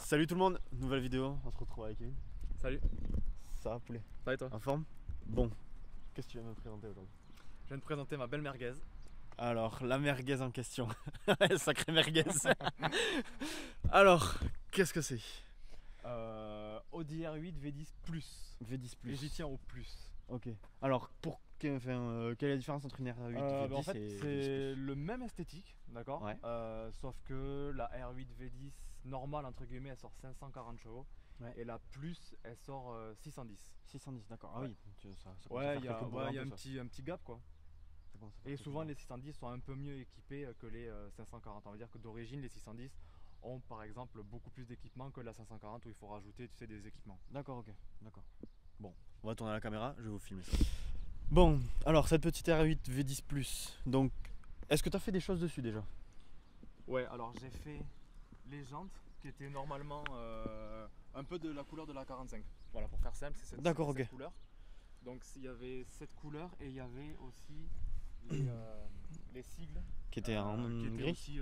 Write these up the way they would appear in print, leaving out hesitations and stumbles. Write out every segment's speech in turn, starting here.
Salut tout le monde, nouvelle vidéo, on se retrouve avec Kevin. Salut. Ça va poulet? Ça va et toi? En forme? Bon, qu'est-ce que tu vas me présenter aujourd'hui? Je viens de présenter ma belle merguez. Alors, la merguez en question. Sacrée merguez. Alors, qu'est-ce que c'est? Audi R8 V10 Plus. V10 Et Plus. j'y tiens au plus. Ok. Alors, quelle est la différence entre une R8 V10 En fait, et V10 c'est le même esthétique, d'accord? Ouais. Sauf que la R8 V10 normale, entre guillemets, elle sort 540 chevaux. Ouais. Et la Plus, elle sort 610. 610, d'accord. Ah Ouais. oui, ça Ouais, il y a, quelques ouais, y a bourrins, un petit gap quoi. ça commence à faire Et quelques souvent, bourrins. les 610 sont un peu mieux équipés que les 540. On va dire que d'origine, les 610 ont par exemple beaucoup plus d'équipements que la 540 où il faut rajouter, tu sais, des équipements. D'accord, ok, d'accord. Bon, on va tourner la caméra, je vais vous filmer ça. Bon, alors cette petite R8 V10 Plus, donc, est-ce que tu as fait des choses dessus déjà? Ouais, alors j'ai fait les jantes qui étaient normalement un peu de la couleur de la 45. Voilà, pour faire simple, c'est cette, D'accord, cette ok. couleur. Donc il y avait cette couleur et il y avait aussi les sigles Qui était en qui étaient gris? aussi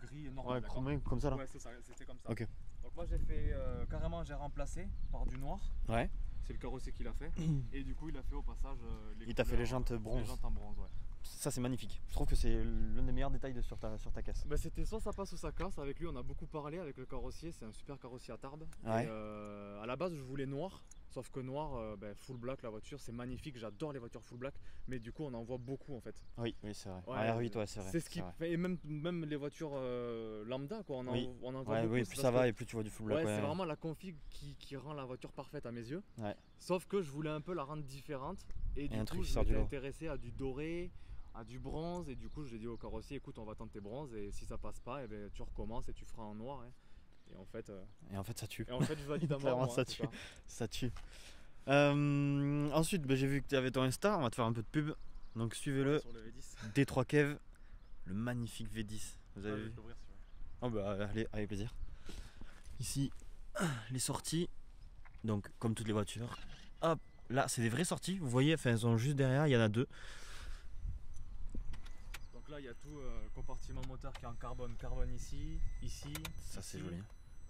gris normal. Ouais, d'accord. chromé comme ça là? Ouais, c'est ça, c'était comme ça. Ok. Donc moi j'ai fait carrément, j'ai remplacé par du noir. Ouais. C'est le carrossier qui l'a fait. Et du coup il a fait au passage Il t'a fait les jantes bronze. Les jantes en bronze, ouais. Ça c'est magnifique. Je trouve que c'est l'un des meilleurs détails sur ta caisse. Bah, c'était soit ça passe ou ça casse. Avec lui on a beaucoup parlé avec le carrossier, c'est un super carrossier à Tarbes. Ouais. Et, à la base je voulais noir, sauf que noir, full black la voiture, c'est magnifique, j'adore les voitures full black, mais du coup on en voit beaucoup en fait. Oui, c'est vrai. Ouais, R8, ouais, c'est vrai. C'est ce qui vrai. fait, et même les voitures lambda quoi, Oui. on en voit Ouais, beaucoup. oui, c'est plus parce ça va que- et plus tu vois du full black. Ouais, Ouais, c'est vraiment la config qui rend la voiture parfaite à mes yeux. Ouais. Sauf que je voulais un peu la rendre différente et du un coup truc qui je sort du m'étais lot. intéressé à du doré, à du bronze, et du coup j'ai dit au carrossier écoute on va tenter bronze et si ça passe pas, ben, tu recommences et tu feras en noir. Hein. Et en fait ça tue. je valide à mort. Clairement, moi, ça c'est tue. Ça tue. Ensuite, j'ai vu que tu avais ton Insta, on va te faire un peu de pub. Donc suivez-le. Sur le V10. D3 Kev, le magnifique V10. Vous Ouais, avez je vais vu? t'ouvrir, si tu veux. Oh bah allez, avec plaisir. Ici, les sorties. Donc comme toutes les voitures. Hop, là c'est des vraies sorties. Vous voyez, enfin elles sont juste derrière, il y en a deux. Donc là il y a tout compartiment moteur qui est en carbone ici, Ça c'est ici. joli.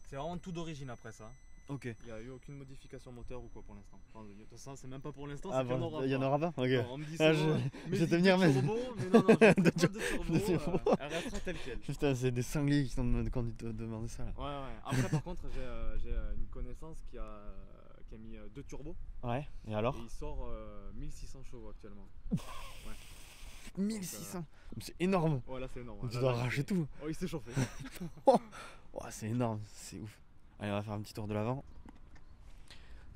C'est vraiment tout d'origine après ça. Ok. Il n'y a eu aucune modification moteur ou quoi pour l'instant. Enfin, de toute façon, c'est même pas pour l'instant, Ah c'est qu'il y en bon, aura il y en pas. aura pas? Ok. Non, on me dit Ah, souvent, je mais vais te dis venir, de mais- turbo, mais non, je fais De pas de turbo, de turbo. elle restera telle quelle. Putain, c'est des sangliers qui sont quand ils te demandent ça là. Ouais. Après, par contre, j'ai une connaissance qui a mis deux turbos Ouais, et alors? et il sort 1600 chevaux actuellement. 1600. C'est énorme. Ouais, là c'est énorme. Tu Là, dois là, arracher tout. Oh, il s'est chauffé. Oh, c'est énorme, c'est ouf. Allez, on va faire un petit tour de l'avant.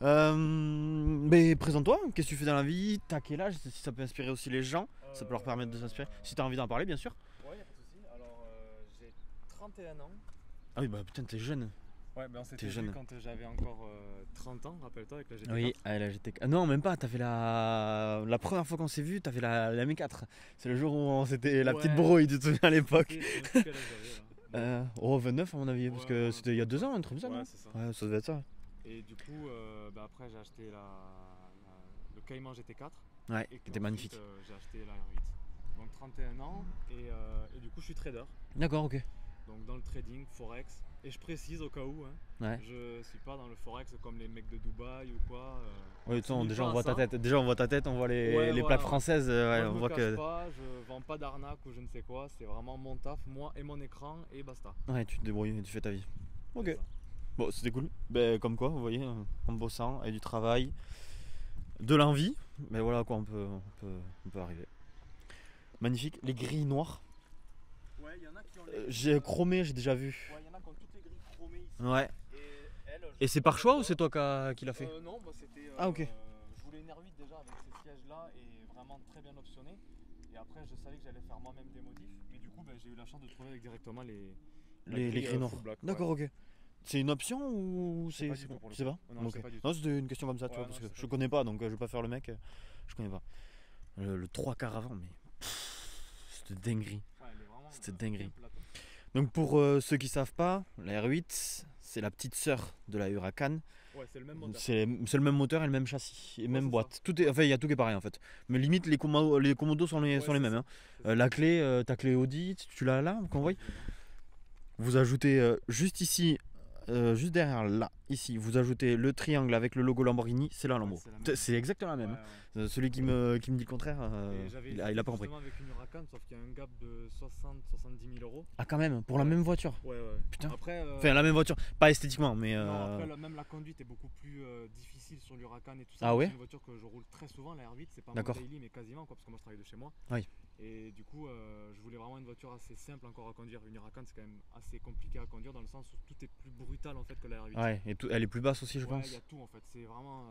Mais présente-toi, qu'est-ce que tu fais dans la vie? T'as quel âge? Si ça peut inspirer aussi les gens, ça peut leur permettre de s'inspirer. Si t'as envie d'en parler, bien sûr. Ouais, y'a pas de soucis. Alors, j'ai 31 ans. Ah oui, bah putain, t'es jeune. Ouais, mais on s'était T'es vu jeune. quand j'avais encore 30 ans, rappelle-toi, avec la GT4. Oui, ah, la GT4. Ah non, même pas, t'as fait la première fois qu'on s'est vu, t'as fait la M4. C'est le jour où c'était la Ouais. petite brouille, tu te souviens à l'époque? Je sais plus quel âge j'avais, là. 29 à mon avis, parce Ouais, que ouais, c'était il y a 2 ans, un truc comme ça, Ouais, non? c'est ça. Ouais, ça devait être ça. Et du coup, après j'ai acheté le Cayman GT4. Ouais, Et qui puis était magnifique. ensuite, j'ai acheté la R8. Donc 31 ans et du coup je suis trader. D'accord, ok. Donc dans le trading, forex. Et je précise au cas où, hein, Ouais. je suis pas dans le forex comme les mecs de Dubaï ou quoi. Oui, de toute façon, je déjà lis on pas voit à ta ça. tête. Déjà on voit ta tête, on voit les Ouais, plaques voilà. françaises. Moi, Ouais, je on me voit cache que. pas, je vends pas d'arnaque ou je ne sais quoi. C'est vraiment mon taf, moi et mon écran et basta. Ouais, tu te débrouilles, tu fais ta vie. Ok. C'est ça. Bon, c'était cool. Ben, comme quoi, vous voyez, en bossant, et du travail, de l'envie, mais voilà quoi, on peut arriver. Magnifique. Les grilles noires. Ouais, il y en a qui ont J'ai chromé, j'ai déjà vu. Ouais, il y en a qui ont toutes les grilles chromées ici. Ouais. Et elle, Et c'est par choix ou c'est toi qui l'a fait? Non, bah c'était. Ah, ok. Je voulais une R8 déjà avec ces sièges là et vraiment très bien optionné. Et après, je savais que j'allais faire moi-même des modifs. Et du coup, j'ai eu la chance de trouver avec directement la Les grille, grilles noires. full black, D'accord, ok. C'est une option ou sais c'est. pas du tout pour le Tu sais coup. pas? Non, je Ok. sais pas du tout. Non, c'était une question comme ça, tu Ouais, vois, non, parce je que sais je pas connais pas, donc je vais pas faire le mec, je connais pas. Le 3 quarts avant, mais. C'était dinguerie. Ouais, elle est vraiment, C'était dinguerie. bien plate, hein. Donc pour ceux qui savent pas, la R8, c'est la petite sœur de la Huracan. Ouais, c'est le même moteur. C'est le même moteur et le même châssis et même c'est boîte. Tout est, enfin, il y a tout qui est pareil en fait. Mais limite les commandos sont les Ouais, mêmes. c'est Hein. C'est ça. La clé, ta clé Audi, tu l'as là, qu'on voit. Vous ajoutez juste ici juste derrière là, ici, vous ajoutez le triangle avec le logo Lamborghini, c'est la Lambo. c'est la même. C'est exactement la même. Ouais, hein. ouais. Celui qui me dit le contraire, Et j'avais il a pas compris. justement avec une Huracan, sauf qu'il y a un gap de 60-70 000 euros. Ah quand même, pour la Ouais. même voiture. Ouais, ouais. Putain. Après, Enfin la même voiture, pas esthétiquement, mais... non, après même la conduite est beaucoup plus difficile sur l'Huracan et tout ça. Ah ouais. C'est une voiture que je roule très souvent, la R8, c'est pas mon D'accord. daily mais quasiment quoi, parce que moi je travaille de chez moi. Oui. Et du coup, je voulais vraiment une voiture assez simple encore à conduire. Une Huracan c'est quand même assez compliqué à conduire dans le sens où tout est plus brutal en fait que la R8. Ouais, et elle est plus basse aussi je Ouais, pense. il y a tout en fait, c'est vraiment...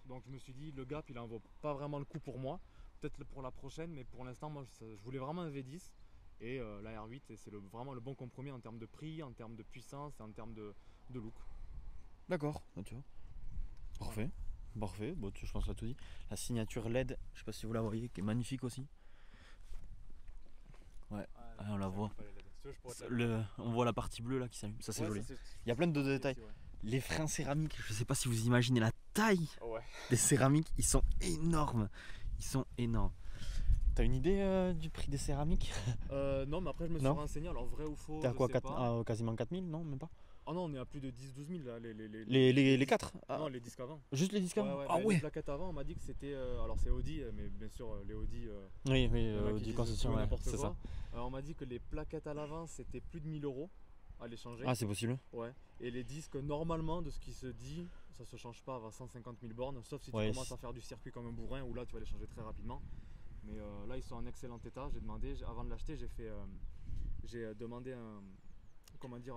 donc je me suis dit, le gap il en vaut pas vraiment le coup pour moi. Peut-être pour la prochaine, mais pour l'instant moi je voulais vraiment un V10. Et la R8 c'est vraiment le bon compromis en termes de prix, en termes de puissance et en termes de look. D'accord, tu vois. Parfait. Parfait, bon, je pense que tout dit. La signature LED, je sais pas si vous la voyez, qui est magnifique aussi. Ouais, on la voit. On voit la partie bleue là qui s'allume, ça c'est joli. Il y a plein de détails. Aussi, ouais. Les freins céramiques, je sais pas si vous imaginez la taille Ouais. des céramiques, ils sont énormes. Ils sont énormes. T'as une idée du prix des céramiques? Non, mais après je me suis Non. renseigné, alors vrai ou faux. T'es à je quoi sais pas. quasiment 4000, non? Même pas? Ah non, on est à plus de 10-12 000 là. Les 4? Non, les disques avant. Juste les disques avant? Ah Les ouais. plaquettes avant, on m'a dit que c'était. Alors c'est Audi, mais bien sûr, les Audi. Oui, il y en a qui du disent concession, tout et ouais, n'importe c'est quoi. ça. On m'a dit que les plaquettes à l'avant c'était plus de 1000 euros à les changer. Ah, c'est possible? Ouais. Et les disques, normalement, de ce qui se dit, ça se change pas avant 150 000 bornes, sauf si tu Ouais, commences à faire du circuit comme un bourrin, où là tu vas les changer très rapidement. Mais là, ils sont en excellent état. J'ai demandé, avant de l'acheter, j'ai demandé comment dire,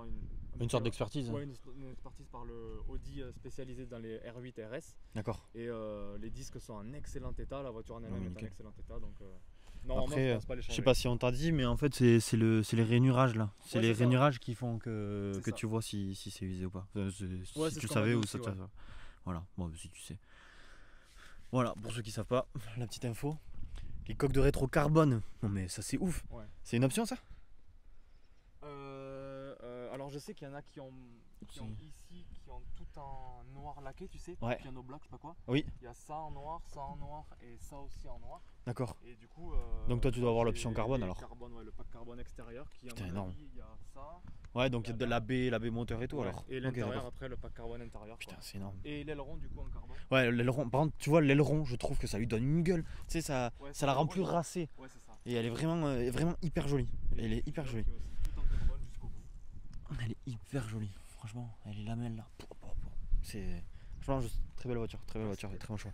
Une sorte d'expertise? Ouais, une expertise par le Audi spécialisé dans les R8 RS. D'accord. Et les disques sont en excellent état, la voiture en elle-même est en nickel. excellent état. Donc, normalement, Après, je pense pas les je changer. sais pas si on t'a dit, mais en fait, c'est les rainurages là. C'est Ouais, les c'est ça, rainurages qui font que C'est ça. tu vois si c'est usé ou pas. Ouais, Si c'est tu ce le qu'on m'a savais dit ou aussi, ça te ouais. savait. Voilà, bon, si tu sais. Voilà, pour ceux qui savent pas, la petite info. Les coques de rétro carbone. Non, mais ça, c'est ouf. Ouais. C'est une option ça? Alors je sais qu'il y en a qui ont Si. ici, qui ont tout en noir laqué, tu sais, Ouais. piano black, je sais pas quoi. Oui, Il y a ça en noir et ça aussi en noir. d'accord. Et du coup. Donc toi, tu dois avoir j'ai l'option carbone, les alors. Carbone, ouais, le pack carbone extérieur qui Putain, à mon énorme. avis, il y a ça. Ouais, donc il y a de l'AB moteur et tout Ouais. alors. Et Ok, l'intérieur d'accord. après le pack carbone intérieur. Putain, quoi. c'est énorme. Et l'aileron du coup en carbone. Ouais, l'aileron, par contre, tu vois, l'aileron, je trouve que ça lui donne une gueule. Tu sais, ça Ouais, la rend l'aileron, plus racée. Ouais, c'est ça. Et elle est vraiment hyper jolie. Elle est hyper jolie. Qui est aussi tout en carbone jusqu'au bout. Elle est hyper jolie, franchement, elle est lamelle là. C'est franchement très belle voiture, très bon choix.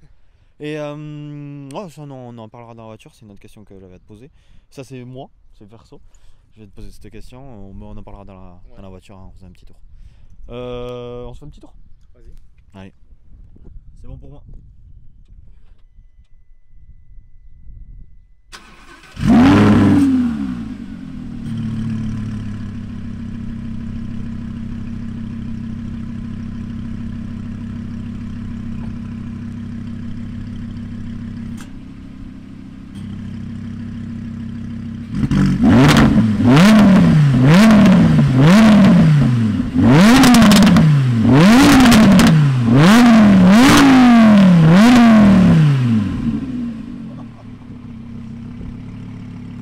Et ça, on en parlera dans la voiture, c'est une autre question que j'avais à te poser. Ça c'est moi, c'est perso. Je vais te poser cette question, on en parlera dans la voiture, hein, on faisait un petit tour. On se fait un petit tour? Vas-y. Allez, c'est bon pour moi.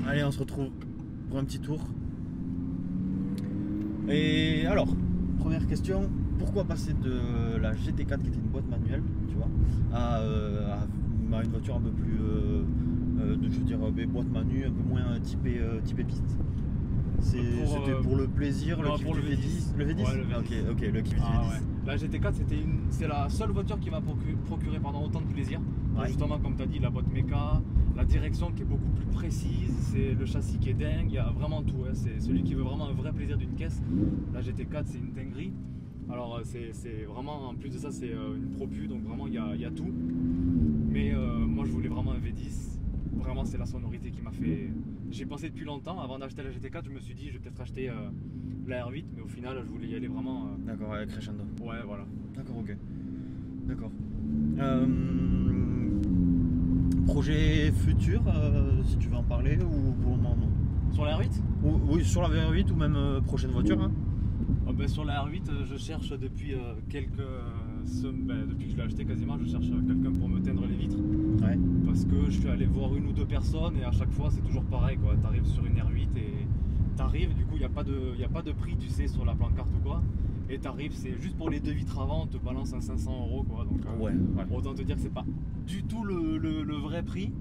Allez, on se retrouve pour un petit tour. Et alors, première question, pourquoi passer de la GT4 qui était une boîte manuelle, tu vois, à une voiture un peu plus, je veux dire, boîte manu, un peu moins typé piste? C'était pour le plaisir, le non, kiff pour du le V10? V10. Le V10? Ouais, le V10. Ok, le kiff Ah du V10. ouais. La GT4 c'est la seule voiture qui m'a procuré pendant autant de plaisir. Ouais. Justement comme tu as dit, la boîte méca, la direction qui est beaucoup plus précise, c'est le châssis qui est dingue, il y a vraiment tout. Hein. C'est celui qui veut vraiment un vrai plaisir d'une caisse. La GT4 c'est une dinguerie. Alors c'est vraiment, en plus de ça c'est une propu, donc vraiment il y a tout. Mais moi je voulais vraiment un V10. Vraiment c'est la sonorité qui m'a fait... J'ai pensé depuis longtemps, avant d'acheter la GT4 je me suis dit je vais peut-être acheter la R8, mais au final je voulais y aller vraiment... D'accord, avec crescendo. Ouais voilà. D'accord, ok. D'accord. Projet futur, si tu veux en parler, ou pour le moment non? Sur la R8 Oui, sur la VR8 ou même prochaine voiture. Hein. Sur la R8 je cherche depuis depuis que je l'ai acheté quasiment, je cherche quelqu'un pour me teindre les vitres. Ouais. Parce que je suis allé voir une ou deux personnes et à chaque fois c'est toujours pareil quoi. T'arrives sur une R8 et t'arrives, du coup il n'y a pas de prix tu sais sur la pancarte ou quoi. et t'arrives, c'est juste pour les deux vitres avant, on te balance un 500 € quoi. Donc, Ouais, ouais. autant te dire que c'est pas du tout le vrai prix.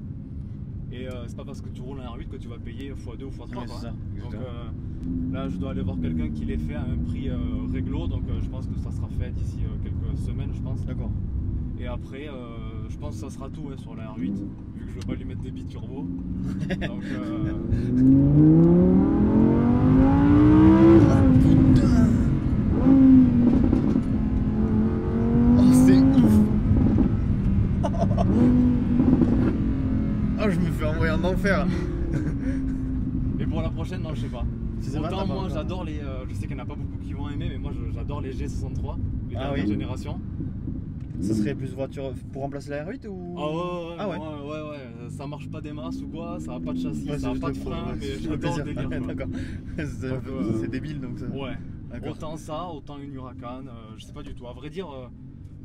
Et c'est pas parce que tu roules un R8 que tu vas payer x2 ou x3. Ouais, quoi. c'est ça, Donc exactement. là, je dois aller voir quelqu'un qui les fait à un prix réglo. Donc je pense que ça sera fait d'ici quelques semaines, je pense. D'accord. Et après, je pense que ça sera tout ouais, sur la R8, vu que je veux pas lui mettre des biturbos. Donc Putain. Oh, c'est ouf. Oh, je me fais envoyer en enfer. et pour la prochaine, non, je sais pas. Tu sais pas, Autant t'as pas moi, encore. j'adore les. Je sais qu'il n'y en a pas beaucoup qui vont aimer, mais moi, j'adore les G63, les Ah dernières oui. générations. Ça serait plus voiture pour remplacer la R8 ou Ah ouais, Ah ouais. ouais, ça marche pas des masses ou quoi, ça a pas de châssis, Ouais, ça a c'est pas de juste frein, ouais, mais c'est j'adore le plaisir. délire. quoi. D'accord. C'est Donc, c'est débile donc ça. Ouais, D'accord. autant ça, autant une Huracan, je sais pas du tout. À vrai dire,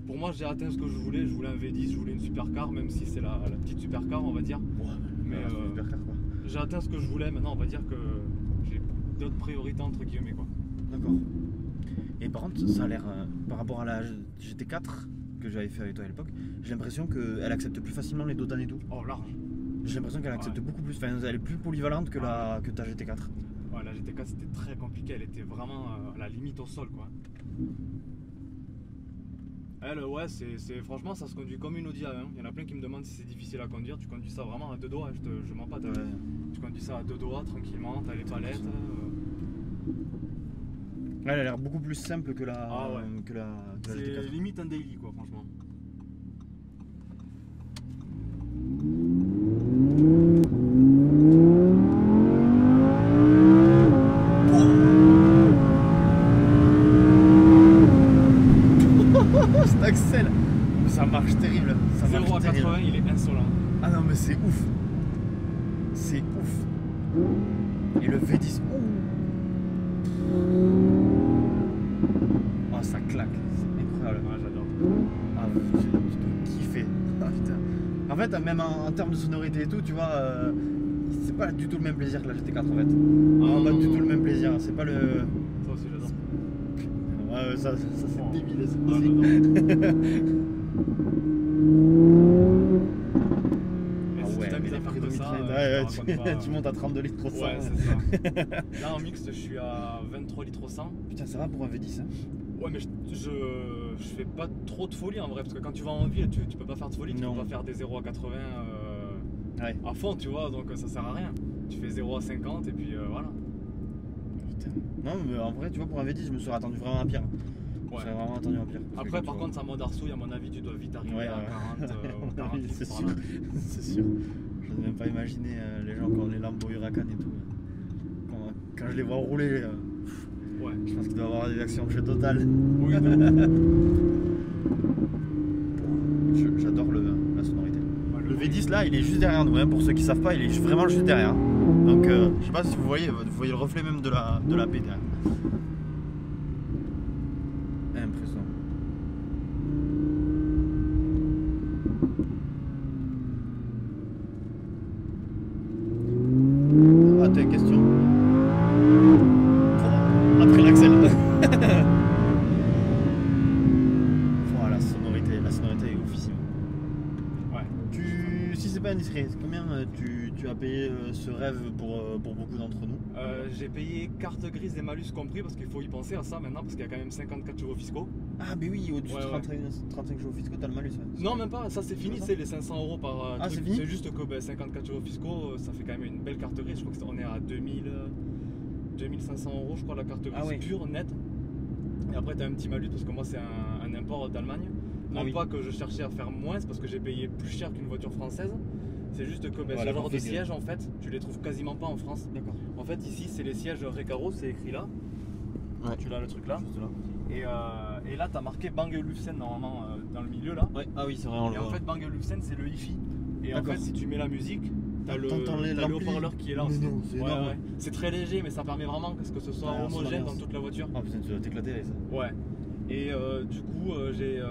pour moi, j'ai atteint ce que je voulais un V10, je voulais une supercar, même si c'est la petite supercar, on va dire. Ouais, Mais c'est une supercar, quoi. j'ai atteint ce que je voulais, maintenant, on va dire que j'ai d'autres priorités entre guillemets quoi. D'accord. Et par contre, ça a l'air par rapport à la GT4 que j'avais fait avec toi à l'époque, j'ai l'impression qu'elle accepte plus facilement les dodanes et tout. Oh, large. J'ai l'impression qu'elle accepte Ouais. beaucoup plus, enfin elle est plus polyvalente que que ta GT4. Ouais, la GT4 c'était très compliqué, elle était vraiment à la limite au sol quoi. Elle, ouais, franchement, ça se conduit comme une Audi A1. Il y en a plein qui me demandent si c'est difficile à conduire. Tu conduis ça vraiment à deux doigts, je mens pas. Ouais. Tu conduis ça à deux doigts tranquillement, t'as les palettes. Elle a l'air beaucoup plus simple que la, Ah ouais. que la C'est GT4. limite un daily quoi, franchement. Cet Axel, ça marche terrible. Ça 0 marche à terrible. 80, il est insolent. Ah non mais c'est ouf. C'est ouf. Et le V10. Oh ça claque. C'est incroyable. Ouais, j'adore. Ah, tu dois kiffer. Ah putain. En fait, même en termes de sonorité et tout, tu vois, c'est pas du tout le même plaisir que la GT4 en fait. Ah, Pas non, du non. tout le même plaisir. C'est pas le. Ça aussi j'adore. Ouais, ça c'est Oh. débile. Ça Ah, aussi. j'adore. Et Ah si ouais, tu t'amuses à faire que ça, ouais, je te raconte pas. tu montes à 32 litres au 100. Ouais, c'est ça. Là en mixte, je suis à 23 litres au 100. Putain, ça va pour un V10 hein. Ouais, mais je fais pas trop de folie en vrai, parce que quand tu vas en ville, tu peux pas faire de folie, tu Non. peux pas faire des 0 à 80 Ouais. à fond, tu vois, donc ça sert à rien. Tu fais 0 à 50 et puis voilà. Putain. Non, mais en vrai, tu vois, pour un V10, je me serais attendu vraiment à pire. Je me Ouais. serais vraiment attendu à pire. Parce que Après, quand par tu contre, ça mode arsouille, à mon avis, tu dois vite arriver Ouais, à ouais. 40 ou 40 Oui, litres c'est par sûr. là. C'est sûr. Je n'ose même pas imaginer les gens qui ont les Lambo Huracan et tout. Quand je les vois rouler, Ouais. je pense qu'il doit y avoir des actions de jeu totales. Oui, de ouf. J'adore la sonorité. Ouais, Le bruit. V10 là, il est juste derrière nous, hein, pour ceux qui savent pas, il est vraiment juste derrière. Donc je sais pas si vous voyez le reflet même de la baie derrière. Impressionnant. Ah, t'as une question? Après l'Axel. Voilà, la sonorité est oufissime. Ouais. Si c'est pas indiscret, combien tu as payé ce rêve pour beaucoup d'entre nous? J'ai payé carte grise et malus compris parce qu'il faut y penser à ça maintenant parce qu'il y a quand même 54 chevaux fiscaux. Ah, mais oui, au-dessus Ouais, de ouais. 35 jours fiscaux, t'as le malus. Ouais. Non, même pas, ça c'est fini, C'est ça c'est les 500 € par Ah, truc. c'est fini juste que 54 chevaux fiscaux, ça fait quand même une belle carte grise. Je crois qu'on est à 2500 € je crois la carte grise Ah ouais. pure, nette. Et après t'as un petit malus parce que moi c'est un import d'Allemagne. Non Ah oui. pas que je cherchais à faire moins, c'est parce que j'ai payé plus cher qu'une voiture française. C'est juste que Ouais, ce la genre de config. siège en fait, tu les trouves quasiment pas en France. D'accord. En fait ici c'est les sièges Recaro, c'est écrit là. Ouais. Tu l'as le truc là. Juste là. Et là t'as marqué Bang Olufsen normalement dans le milieu là. Ouais. Ah oui, c'est vrai, on le Et en voit. fait Bang Olufsen c'est le hi-fi. Et en D'accord. fait si tu mets la musique, t'as le T'entends t'as le l'ampli. haut-parleur qui est là Mais aussi. non, c'est énorme. Ouais. C'est très léger mais ça permet vraiment que ce soit Ouais, homogène c'est dans toute la voiture. Ah putain, tu dois t'éclater avec ça. Ouais. Et du coup je vais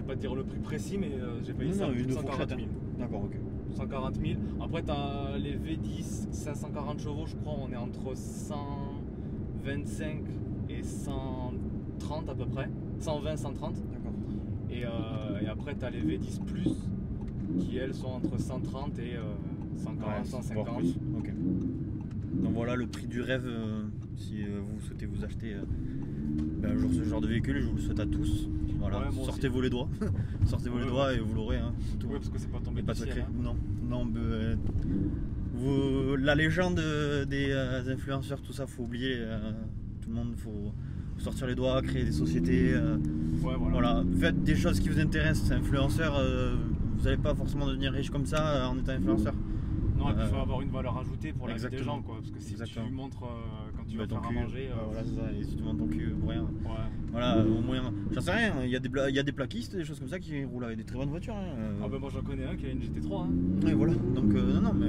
pas te dire le prix précis mais j'ai payé ça Non, plus de une 140 fourchette. 000. D'accord, ok. 140 000. Après, tu as les V10 540 chevaux, je crois. On est entre 125 et 130 130 à peu près, 120, 130. D'accord. Et après, tu as les V10 Plus qui elles sont entre 130 et 140, 150. Plus. Ok. Donc voilà le prix du rêve si vous souhaitez vous acheter ce genre de véhicule, je vous le souhaite à tous. Voilà, Ouais, sortez-vous les doigts. Sortez-vous les doigts et vous l'aurez. Hein, tout. Ouais, parce que c'est pas tombé Pas du secret. ciel, hein. Non, la légende des influenceurs, tout ça, faut oublier. Tout le monde, faut sortir les doigts, créer des sociétés. Ouais, Voilà, faites des choses qui vous intéressent. Influenceur, vous n'allez pas forcément devenir riche comme ça en étant influenceur. Non, et puis il faut avoir une valeur ajoutée pour la vie des Exactement. gens, quoi. Parce que si Exactement. tu montres quand tu vas ton faire cul, à manger. voilà, c'est ça. Et si tu montes ton cul pour rien. Ouais. Voilà, au moins, j'en sais rien. Il y a des plaquistes, des choses comme ça qui roulent avec des très bonnes voitures. Hein. Ah ben moi j'en connais un qui a une GT3. Hein. Et voilà, donc non, mais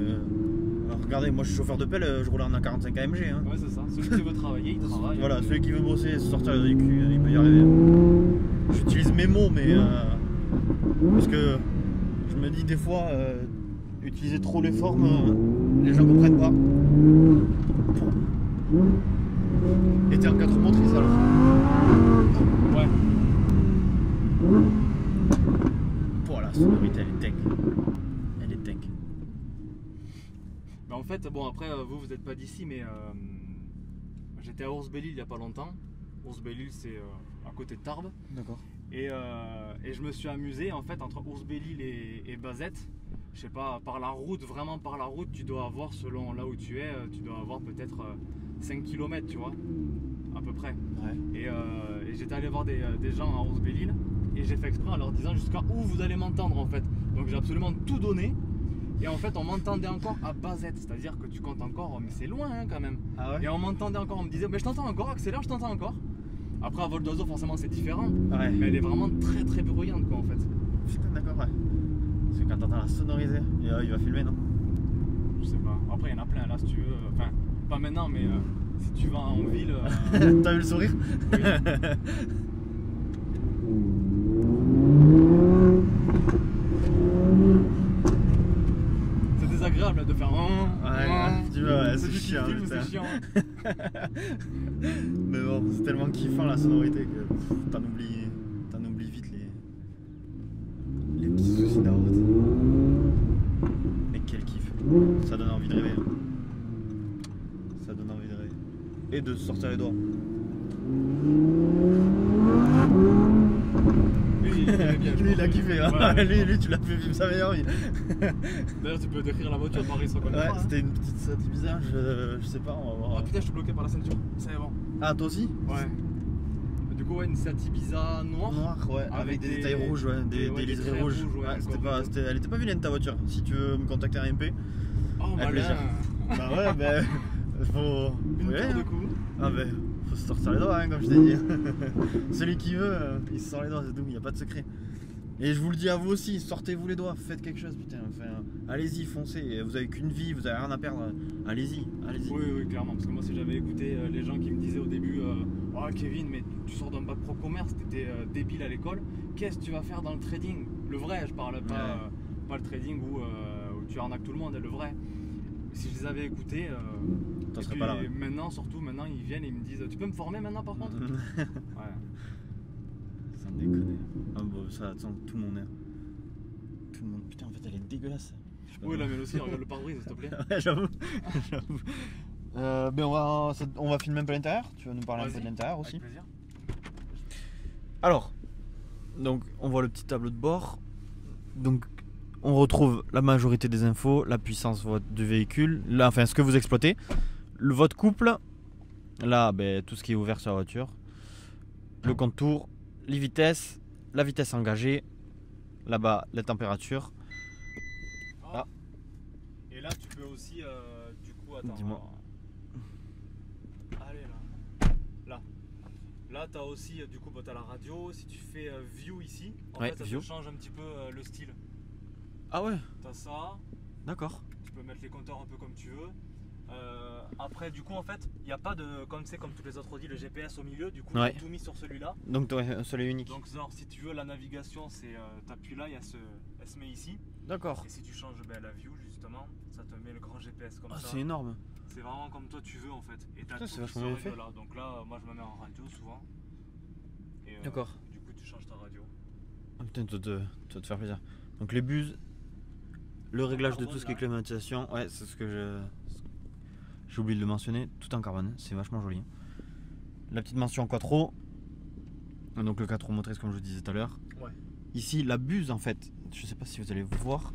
regardez, moi je suis chauffeur de pelle, je roule en A45 AMG. Hein. Ouais, c'est ça. Celui qui veut travailler, il travaille. Voilà, celui qui veut bosser, se sortir le cul, il peut y arriver. J'utilise mes mots, mais parce que je me dis des fois, utiliser trop les formes, les gens comprennent pas. Et t'es en 4 motrices alors. Ouais. Voilà, la sonorité elle est dingue. Elle est dingue. Mais en fait, bon après vous n'êtes pas d'ici, mais j'étais à Ours-Belle-Île il y a pas longtemps. Ours-Belle-Île c'est à côté de Tarbes. D'accord. Et je me suis amusé en fait entre Ours-Belle-Île et Bazette. Je sais pas, par la route, vraiment par la route, tu dois avoir, selon là où tu es, tu dois avoir peut-être 5 km, tu vois, à peu près. Ouais. Et j'étais allé voir des gens à Ours-Belle-Île et j'ai fait exprès en leur disant jusqu'à où vous allez m'entendre en fait. Donc j'ai absolument tout donné. Et en fait on m'entendait encore à Bazette, c'est-à-dire que tu comptes encore, mais c'est loin hein, quand même. Ah ouais. Et on m'entendait encore, on me disait mais je t'entends encore, accélère, je t'entends encore. Après à vol d'oiseau forcément c'est différent, Ouais. mais elle est vraiment très très bruyante quoi en fait. Putain, d'accord, ouais. Parce que quand t'entends la sonorité, il va filmer, non? Je sais pas, après il y en a plein là si tu veux, enfin pas maintenant mais si tu vas en ville. T'as vu le sourire? Oui. C'est désagréable de faire ouais, c'est chiant, film, putain. c'est chiant. Mais bon, c'est tellement kiffant la sonorité que t'en oublies vite les petits soucis de la route. Mais quel kiff. Ça donne envie de rêver. Hein. Ça donne envie de rêver. Et de se sortir les doigts. Lui, il a kiffé. Hein. Ouais, lui, tu l'as fait vivre sa meilleure vie. D'ailleurs, tu peux décrire la voiture, pareil, ça connaît Ouais, pas. c'était une petite saute bizarre, je sais pas, on va voir. Ah putain, je suis bloqué par la ceinture, ça y est bon. Ah, toi aussi? Ouais. Du coup, ouais, une Seat Ibiza noire. Noir, ouais, avec des détails rouges, ouais, des liserés traits rouges. rouges, ouais, Elle était pas vilaine ta voiture. Si tu veux me contacter un MP, Oh, avec malin. plaisir. Bah ouais, ben faut. Une ouais, tour de hein. cou. Ah ben, faut se sortir les doigts, hein, comme je t'ai dit. Celui qui veut, il se sort les doigts, c'est tout, il n'y a pas de secret. Et je vous le dis à vous aussi, sortez-vous les doigts, faites quelque chose, putain. Enfin, allez-y, foncez. Vous avez qu'une vie, vous avez rien à perdre. Allez-y, allez-y. Oui, oui, clairement. Parce que moi, si j'avais écouté les gens qui me disaient au début oh Kevin, mais tu sors d'un bac pro commerce, t'étais débile à l'école, qu'est-ce que tu vas faire dans le trading? Le vrai, je parle pas, pas le trading où tu arnaques tout le monde, le vrai. Si je les avais écoutés, T'en et serais puis pas là. Ouais. maintenant, surtout maintenant, ils viennent et ils me disent tu peux me former maintenant par contre? Ouais. Sans déconner. Ah bon, ça attend tout le monde. Hein. Tout le monde. Putain, en fait, elle est dégueulasse. Je sais pas Oui, la comment. mienne aussi, regarde le pare-brise, s'il te plaît. Ouais, j'avoue. Ben on va filmer un peu l'intérieur. Tu vas nous parler un peu de l'intérieur aussi. Avec plaisir. Alors, donc on voit le petit tableau de bord. Donc on retrouve la majorité des infos, la puissance du véhicule, là, enfin ce que vous exploitez, votre couple, là ben, tout ce qui est ouvert sur la voiture, le contour, les vitesses, la vitesse engagée, là-bas la température. Ah. Et là, tu peux aussi, du coup, attends. Dis-moi. Allez là. Là, tu as aussi, du coup, tu as la radio. Si tu fais view ici, en fait, ça view. te change un petit peu le style. Ah ouais, Tu as ça. d'accord. Tu peux mettre les compteurs un peu comme tu veux. Après, du coup, en fait, il n'y a pas de, comme c'est comme tous les autres Audi, le GPS au milieu. Du coup, Ouais. j'ai tout mis sur celui-là. Donc un seul et unique. Donc, genre, si tu veux la navigation, c'est t'appuies là, elle se met ici. D'accord. Et si tu changes la view, justement, ça te met le grand GPS comme Ah, ça. c'est énorme. C'est vraiment comme toi tu veux en fait. Et t'as Putain, tout c'est qui vachement sort bien de fait. là. Donc là, moi je me mets en radio souvent. Et D'accord. du coup, tu changes ta radio. Ah, putain, tu vas te faire plaisir. Donc les buses, le réglage de tout ce qui est climatisation, ouais, c'est ce que j'ai oublié de le mentionner, tout en carbone, c'est vachement joli. La petite mention quattro, donc le 4 roues motrices comme je vous disais tout à l'heure. Ouais. Ici, la buse en fait, je sais pas si vous allez voir,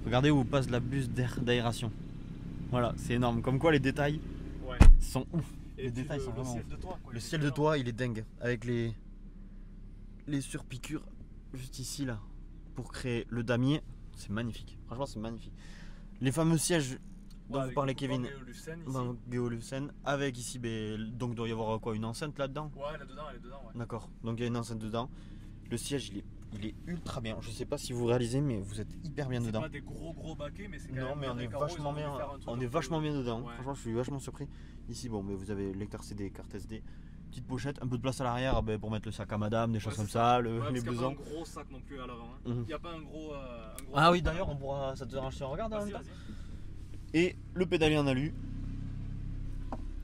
regardez où passe la buse d'aération. Voilà, c'est énorme, comme quoi les détails sont ouf. Et les détails sont le vraiment ciel ouf. de toit, quoi, Le il est ciel de énorme. toit, il est dingue, avec les surpiqûres juste ici là, pour créer le damier, c'est magnifique. Franchement, c'est magnifique. Les fameux sièges dont vous avec parlez, le Kevin, Géolufsen ici. dans Géolufsen, avec ici, donc il doit y avoir quoi, une enceinte là-dedans? Ouais, là-dedans, elle est dedans, ouais. D'accord, donc il y a une enceinte dedans. Le siège, il est ultra bien. Je sais pas si vous réalisez, mais vous êtes hyper bien C'est dedans. pas des gros baquets, mais c'est quand Non, même mais on des est carreaux, vachement ils ont bien. voulu faire un truc On un est peu- vachement bien dedans. Ouais. Franchement, je suis vachement surpris. Ici, bon, mais vous avez lecteur CD, carte SD, petite pochette, un peu de place à l'arrière pour mettre le sac à madame, des choses Ouais, comme c'est ça, Ouais, parce les qu'il y a besoins. pas un gros sac non plus à l'avant. Mhm. Il n'y a pas un gros. Ah oui, d'ailleurs, on pourra. Ça te dérange si on regarde en Vas-y, même temps. vas-y. Et le pédalier en alu.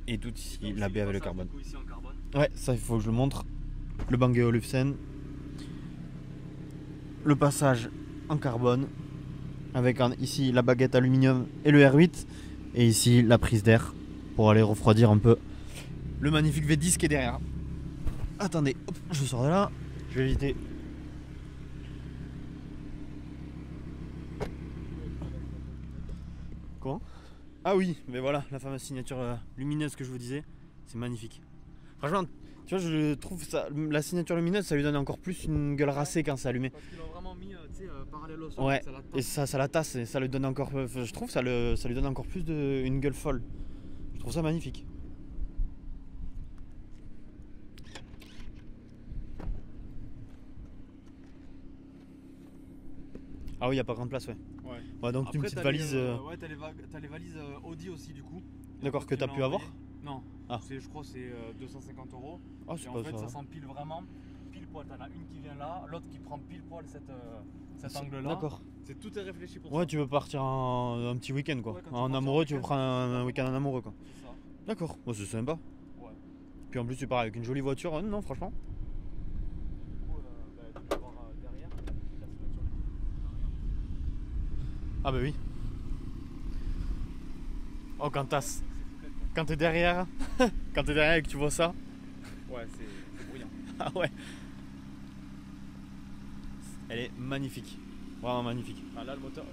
Et tout ici, Donc, la c'est baie avec le passage, carbone. du coup, ici en carbone. Ouais, ça il faut que je le montre. Le Bangé Olufsen. Le passage en carbone. Avec ici la baguette aluminium et le R8. Et ici la prise d'air pour aller refroidir un peu le magnifique V10 qui est derrière. Attendez, hop, je sors de là. Je vais éviter. Comment? Ah oui, mais voilà, la fameuse signature lumineuse que je vous disais. C'est magnifique. Franchement, tu vois, je trouve ça, la signature lumineuse, ça lui donne encore plus une gueule racée quand c'est allumé. Parce qu'ils l'ont vraiment mis parallèle au sol. Ouais, ça la tape. et ça la tasse, et ça lui donne encore, je trouve, ça lui donne encore plus une gueule folle. Je trouve ça magnifique. Ah oui, il n'y a pas grande place, ouais. Ouais. Ouais, donc Après, une petite t'as valise. ouais, t'as les valises Audi aussi, du coup. D'accord, que Tu t'as l'as pu avoir. envoyé. Non, Ah. je crois que c'est 250 €. Oh, Et c'est en pas fait, ça. ça s'empile vraiment pile poil. T'en as une qui vient là, l'autre qui prend pile poil cet angle-là. D'accord. Tout est réfléchi pour Ouais, ça. tu veux partir un petit week-end quoi. Ouais, quand tu En pars amoureux, en tu veux week-end, prendre un week-end en amoureux quoi. C'est ça. D'accord, oh, c'est sympa. Ouais. Puis en plus, tu pars avec une jolie voiture, non, franchement. Du coup, tu peux voir derrière la signature derrière. Ah bah oui. Oh, quand t'es derrière, quand t'es derrière et que tu vois ça. Ouais, c'est bruyant. Ah ouais. Elle est magnifique. Vraiment magnifique. Ah, là, le moteur.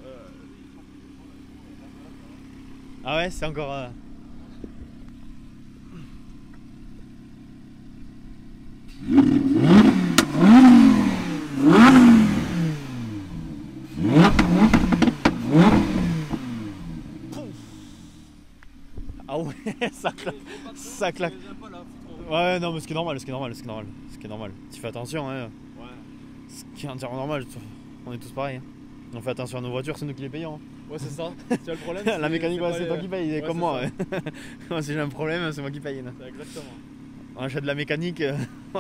Ah ouais, c'est encore. Ah ouais, ça claque. Ça claque. Ouais, non, mais ce qui est normal, Tu fais attention, hein. Ouais. Ce qui est entièrement normal. On est tous pareils. Hein. On fait attention à nos voitures, c'est nous qui les payons. Hein. Ouais, c'est ça. C'est le problème. La mécanique, ouais, c'est toi qui paye, Ouais, comme c'est moi. ça. Ouais. Moi, si j'ai un problème, c'est moi qui paye. Là. Exactement. On achète de la mécanique,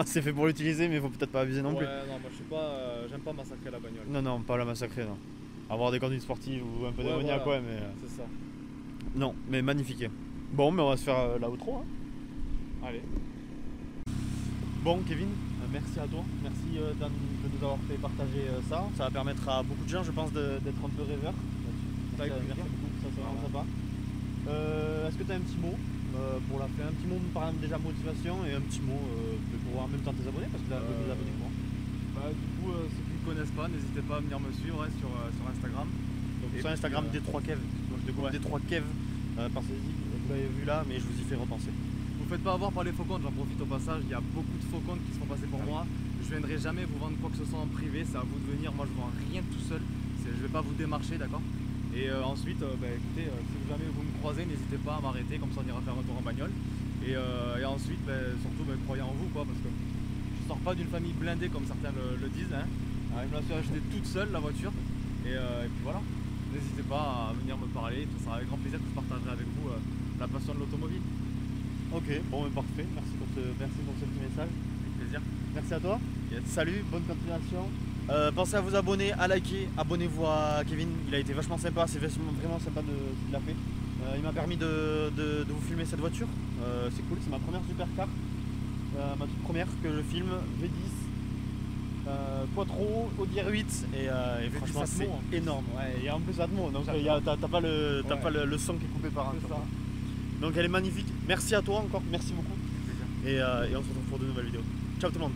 c'est fait pour l'utiliser, mais faut peut-être pas abuser non plus. Ouais, non, moi je suis pas. J'aime pas massacrer la bagnole. Non, pas la massacrer, non. Avoir des conduites sportives ou un peu Ouais, démoniaque, voilà. ouais, mais. C'est ça. Non, mais magnifique. Bon, mais on va se faire la outro. Hein. Allez. Bon, Kevin, merci à toi. Merci de nous avoir fait partager ça. Ça va permettre à beaucoup de gens, je pense, d'être un peu rêveurs. Avec Merci plaisir. beaucoup, ça c'est vraiment sympa. Est-ce que tu as un petit mot pour la fin? Un petit mot par exemple déjà motivation et un petit mot pour en même temps tes abonnés parce que tu as des abonnés que moi. Bah, du coup, ceux qui ne me connaissent pas, n'hésitez pas à venir me suivre sur Instagram. Donc Et sur puis, Instagram D3 Kev. Donc je découvre ouais. D3 Kev parce que vous l'avez vu là, mais je vous y fais repenser. Vous faites pas avoir par les faux comptes, j'en profite au passage. Il y a beaucoup de faux comptes qui se font passer pour moi. Je viendrai jamais vous vendre quoi que ce soit en privé, c'est à vous de venir. Moi, je vends rien tout seul. Je vais pas vous démarcher, d'accord? Et ensuite, écoutez, si jamais vous me croisez, n'hésitez pas à m'arrêter, comme ça on ira faire un tour en bagnole. Et ensuite, surtout, croyez en vous, quoi, parce que je sors pas d'une famille blindée comme certains le disent. Hein. Alors, je me la suis achetée toute seule, la voiture. Et puis voilà, n'hésitez pas à venir me parler. Ce sera avec grand plaisir que je partagerai avec vous la passion de l'automobile. Ok, bon, mais parfait. Merci pour ce petit message. Avec plaisir. Merci à toi. Yes. Salut, bonne continuation. Pensez à vous abonner, à liker, abonnez-vous à Kevin, il a été vachement sympa, c'est vraiment sympa de ce qu'il a fait. Il m'a permis de vous filmer cette voiture, c'est cool, c'est ma première supercar. ma toute première que je filme, V10, Quattro, Audi R8 et franchement Atmo, c'est en plus. énorme. Ouais, et en plus Atmo, donc t'as pas, le son qui est coupé par un. C'est ça. Donc elle est magnifique. Merci à toi encore, merci beaucoup. Et on se retrouve pour de nouvelles vidéos. Ciao tout le monde.